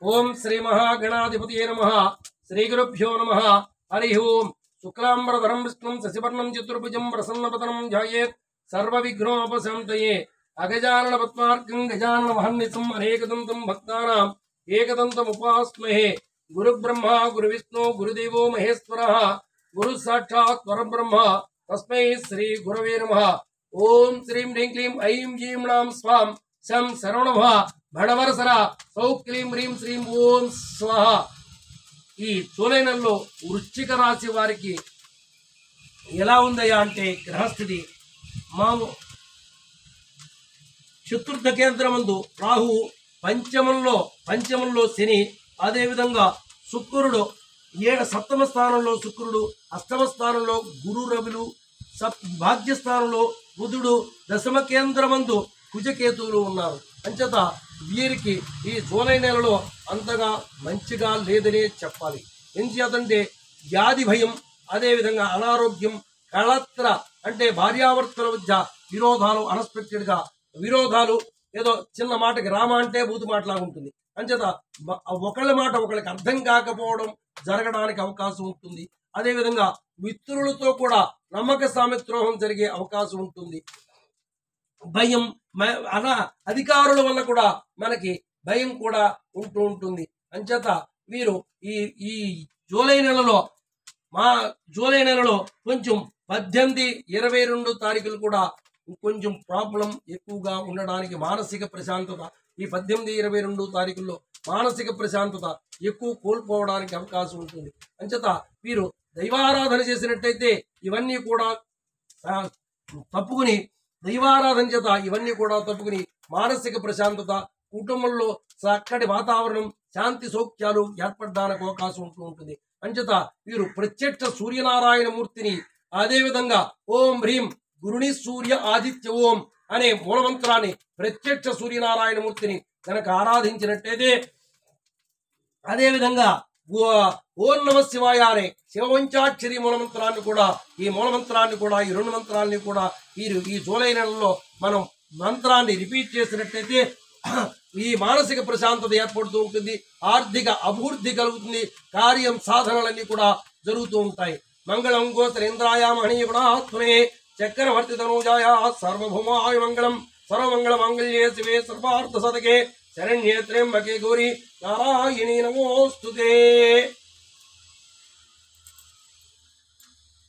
ओम श्री महागणाधिपतये नमः। श्री गुरुभ्यो नमः। हरि ओम। शुक्लांबरधरं विष्णुं शशिवर्णं चतुर्भुजं प्रसन्नवदनं ध्यायेत् सर्वविघ्नोपशान्तये। अगजानन पद्मार्कं गजाननमहर्निशं अनेकदन्तं भक्तानां एकदन्तमुपास्महे। गुरुब्रह्मा गुरुविष्णु गुरुदेवो महेश्वरः गुरुसाक्षात् परब्रह्म तस्मै श्री गुरवे नमः। ओम श्रीं ह्रीं क्लीं ऐं जीं णां स्वां शं शरणभ भणवरसर सौ क्लीं ह्रीं श्रीं ओम स्वाहा। ఈ జూలై నెలలో వృశ్చిక రాశి వారికి ఎలా ఉందయ్యా అంటే గ్రహస్థితి మాము చతుర్థ కేంద్రమందు రాహు పంచమంలో శని అదే విధంగా శుక్రుడు సప్తమ స్థానంలో శుక్రుడు అష్టమ స్థానంలో గురు రవిలు భాగ్యస్థానంలో బుధుడు దశమ కేంద్రమందు కుజకేతువులు ఉన్నారు. అంచేత వీరికి ఈ జూలై నెలలో అంతగా మంచిగా లేదనే చెప్పాలి. ఎందుచేతంటే వ్యాధి భయం అదేవిధంగా అనారోగ్యం కళత్ర అంటే భార్యాభర్తల మధ్య విరోధాలు అన్ఎక్స్పెక్టెడ్గా విరోధాలు ఏదో చిన్న మాటకి రామ అంటే బూతు మాటలాగా ఉంటుంది. అంచేత ఒకళ్ళ మాట ఒకళ్ళకి అర్థం కాకపోవడం జరగడానికి అవకాశం ఉంటుంది. అదేవిధంగా మిత్రులతో కూడా నమ్మక సామిత్రోహం జరిగే అవకాశం ఉంటుంది. భయం అధికారుల వల్ల కూడా మనకి భయం కూడా ఉంటూ ఉంటుంది. అంచేత వీరు ఈ జూలై నెలలో కొంచెం 18, 22 తారీఖులు కూడా కొంచెం ప్రాబ్లం ఎక్కువగా ఉండడానికి మానసిక ప్రశాంతత ఈ 18, 22 తారీఖుల్లో మానసిక ప్రశాంతత ఎక్కువ కోల్పోవడానికి అవకాశం ఉంటుంది. అంచేత వీరు దైవారాధన చేసినట్టయితే ఇవన్నీ కూడా తప్పుకుని దైవారాధన చేత ఇవన్నీ కూడా తప్పుకుని మానసిక ప్రశాంతత కుటుంబంలో చక్కటి వాతావరణం శాంతి సౌఖ్యాలు ఏర్పడడానికి అవకాశం ఉంటూ ఉంటుంది. అంచేత వీరు ప్రత్యక్ష సూర్యనారాయణ మూర్తిని అదేవిధంగా ఓం హ్రీం గురుని సూర్య ఆదిత్య ఓం అనే మూలమంత్రాన్ని ప్రత్యక్ష సూర్యనారాయణ మూర్తిని కనుక ఆరాధించినట్టయితే అదేవిధంగా ఓం నమ శివాయ అనే శివవంచాక్షరి మూలమంత్రాన్ని కూడా ఈ రెండు మంత్రాన్ని కూడా ఈ జూలై నెలలో మనం మంత్రాన్ని రిపీట్ చేసినట్టయితే ఈ మానసిక ప్రశాంతత ఏర్పడుతూ ఉంటుంది. ఆర్థిక అభివృద్ధి కలుగుతుంది. కార్యం సాధనలన్నీ కూడా జరుగుతూ ఉంటాయి. మంగళం గోత్రేంద్రాయ మహనీయగుణాత్మనే చక్రవర్తి తనూజాయ సర్వభౌమాయ మంగళం సర్వమంగళ మాంగళ్యే శివే సర్వార్థ సదకే శరణ్యే త్ర్యంబకే గౌరీ నారాయణీ నమోస్తుతే.